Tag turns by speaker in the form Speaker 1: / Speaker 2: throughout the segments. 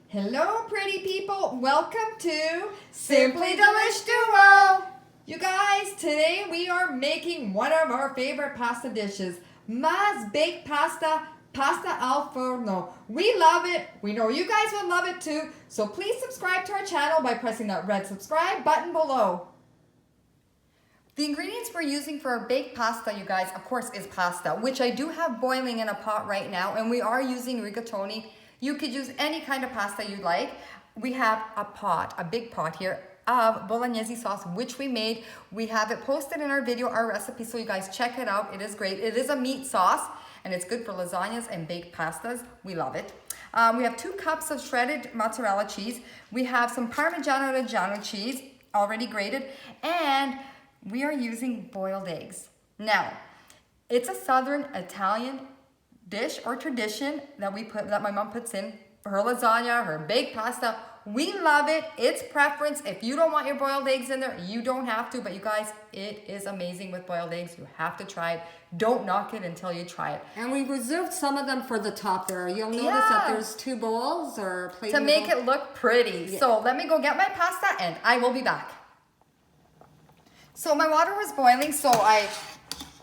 Speaker 1: Hello, pretty people. Welcome to Simply Delish Duo. You guys, today we are making one of our favorite pasta dishes, Ma's baked pasta al forno. We love it. We know you guys will love it too. So please subscribe to our channel by pressing that red subscribe button below. The ingredients we're using for our baked pasta, you guys, of course, is pasta, which I do have boiling in a pot right now, and we are using rigatoni. You could use any kind of pasta you'd like. We have a big pot here of bolognese sauce, which we made. We have it posted in our video, our recipe, so you guys check it out. It is great. It is a meat sauce, and it's good for lasagnas and baked pastas. We love it. We have 2 cups of shredded mozzarella cheese. We have some Parmigiano Reggiano cheese, already grated, and we are using boiled eggs. Now, it's a Southern Italian dish or tradition that my mom puts in for her lasagna, her baked pasta. We love it. It's preference. If you don't want your boiled eggs in there, you don't have to. But you guys, it is amazing with boiled eggs. You have to try it. Don't knock it until you try it.
Speaker 2: And we reserved some of them for the top there. You'll notice that there's 2 bowls or plates
Speaker 1: to make it look pretty. Yeah. So let me go get my pasta and I will be back. So my water was boiling, so I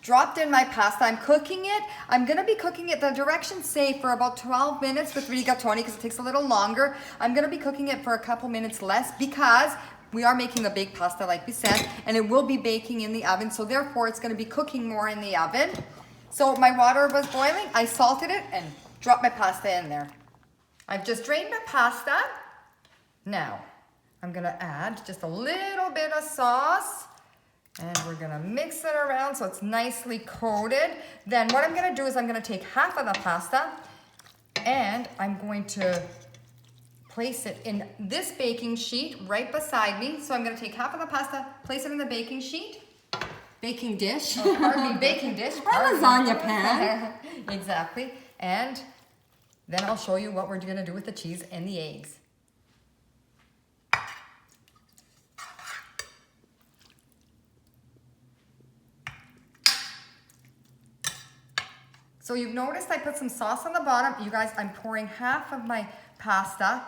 Speaker 1: dropped in my pasta. I'm cooking it. I'm going to be cooking it, the directions say, for about 12 minutes with rigatoni because it takes a little longer. I'm going to be cooking it for a couple minutes less because we are making a baked pasta like we said, and it will be baking in the oven, so therefore it's going to be cooking more in the oven. So my water was boiling. I salted it and dropped my pasta in there. I've just drained my pasta. Now I'm going to add just a little bit of sauce. And we're gonna mix it around so it's nicely coated. Then what I'm gonna do is I'm gonna take half of the pasta and I'm going to place it in this baking sheet right beside me. So I'm gonna take half of the pasta, place it in the baking sheet.
Speaker 2: Baking dish.
Speaker 1: Oh, pardon me, baking dish.
Speaker 2: Or lasagna pan.
Speaker 1: Exactly. And then I'll show you what we're gonna do with the cheese and the eggs. So you've noticed I put some sauce on the bottom. You guys, I'm pouring half of my pasta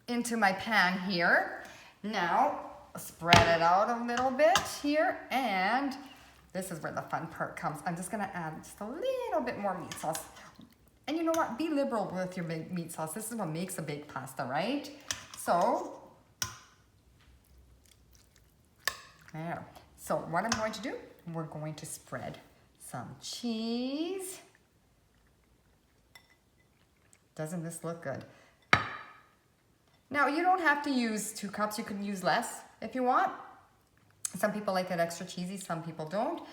Speaker 1: into my pan here. Now, spread it out a little bit here. And this is where the fun part comes. I'm just gonna add just a little bit more meat sauce. And you know what? Be liberal with your meat sauce. This is what makes a baked pasta, right? So, there. So what I'm going to do, we're going to spread some cheese. Doesn't this look good? Now, you don't have to use 2 cups. You can use less if you want. Some people like it extra cheesy, some people don't.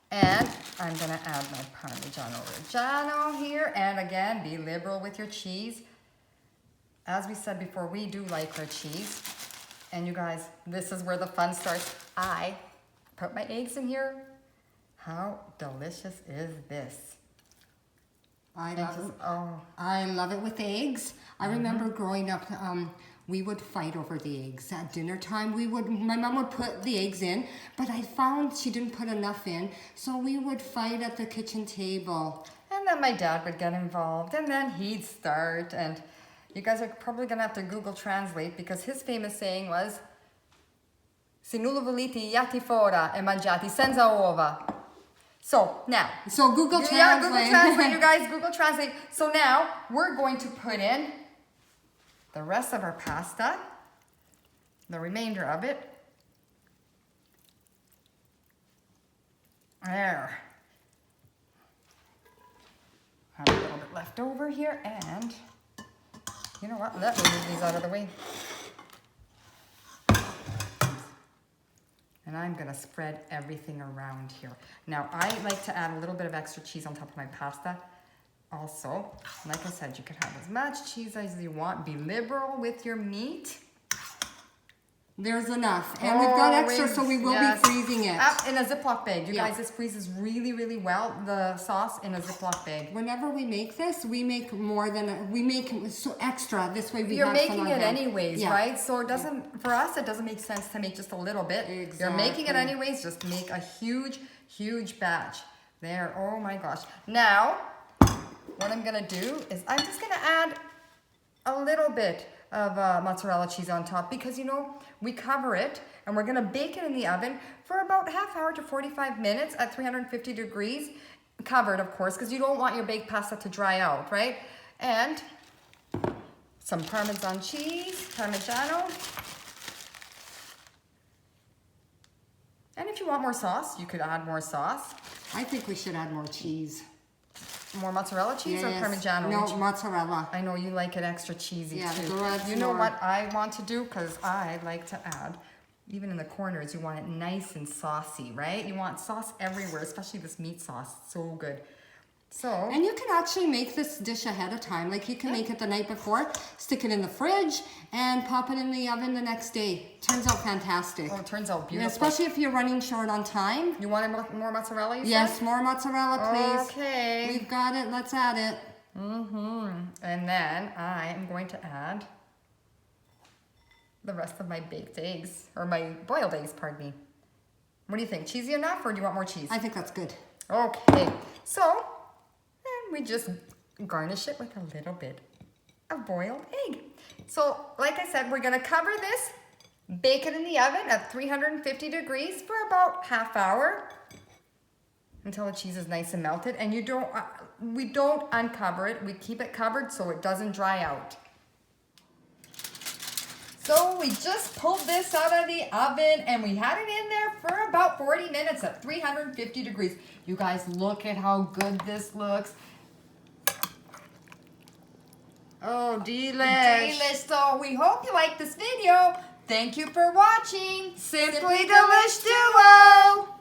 Speaker 1: And I'm gonna add my Parmigiano Reggiano here. And again, be liberal with your cheese. As we said before, we do like our cheese. And you guys, this is where the fun starts. I put my eggs in here. How delicious is this?
Speaker 2: I love it with eggs. I remember growing up, we would fight over the eggs. At dinner time, my mom would put the eggs in, but I found she didn't put enough in, so we would fight at the kitchen table.
Speaker 1: And then my dad would get involved, and then he'd start, and you guys are probably gonna have to Google Translate because his famous saying was, "Se non lo volete iati fora e mangiati senza uova." So now,
Speaker 2: Google Translate.
Speaker 1: Yeah, Google Translate, you guys, Google Translate. So now we're going to put in the rest of our pasta, the remainder of it. There. Have a little bit left over here, and you know what? Let me move these out of the way. And I'm gonna spread everything around here. Now, I like to add a little bit of extra cheese on top of my pasta. Also, like I said, you can have as much cheese as you want. Be liberal with your meat.
Speaker 2: There's enough. And we've got extra, so we will be freezing it.
Speaker 1: In a Ziploc bag. You guys, this freezes really, really well, the sauce in a Ziploc bag.
Speaker 2: Whenever we make this, we make more than, we make so extra. This way
Speaker 1: You're making it anyways, right? So it doesn't, for us, it doesn't make sense to make just a little bit.
Speaker 2: Exactly.
Speaker 1: You're making it anyways, just make a huge, huge batch. There, oh my gosh. Now, what I'm gonna do is I'm just gonna add a little bit mozzarella cheese on top because, you know, we cover it and we're gonna bake it in the oven for about half hour to 45 minutes at 350 degrees, covered of course, because you don't want your baked pasta to dry out, right? And some Parmesan cheese, Parmigiano. And if you want more sauce, you could add more sauce.
Speaker 2: I think we should add more cheese.
Speaker 1: More mozzarella cheese or Parmigiano?
Speaker 2: No, mozzarella.
Speaker 1: I know you like it extra cheesy too.
Speaker 2: Yeah,
Speaker 1: you know what I want to do? Because I like to add, even in the corners, you want it nice and saucy, right? You want sauce everywhere, especially this meat sauce. It's so good. So,
Speaker 2: and you can actually make this dish ahead of time. Like you can make it the night before, stick it in the fridge, and pop it in the oven the next day. Turns out fantastic.
Speaker 1: Oh, it turns out beautiful.
Speaker 2: Yeah, especially if you're running short on time.
Speaker 1: You want more mozzarella, you
Speaker 2: Yes,
Speaker 1: said?
Speaker 2: more mozzarella, please.
Speaker 1: Okay.
Speaker 2: We've got it. Let's add it.
Speaker 1: And then I am going to add the rest of my baked eggs, or my boiled eggs, pardon me. What do you think? Cheesy enough, or do you want more cheese?
Speaker 2: I think that's good.
Speaker 1: Okay, so we just garnish it with a little bit of boiled egg. So, like I said, we're gonna cover this, bake it in the oven at 350 degrees for about half hour until the cheese is nice and melted. And we don't uncover it. We keep it covered so it doesn't dry out. So we just pulled this out of the oven and we had it in there for about 40 minutes at 350 degrees. You guys, look at how good this looks. Oh, delish. Delish. So we hope you liked this video. Thank you for watching Simply Delish Duo.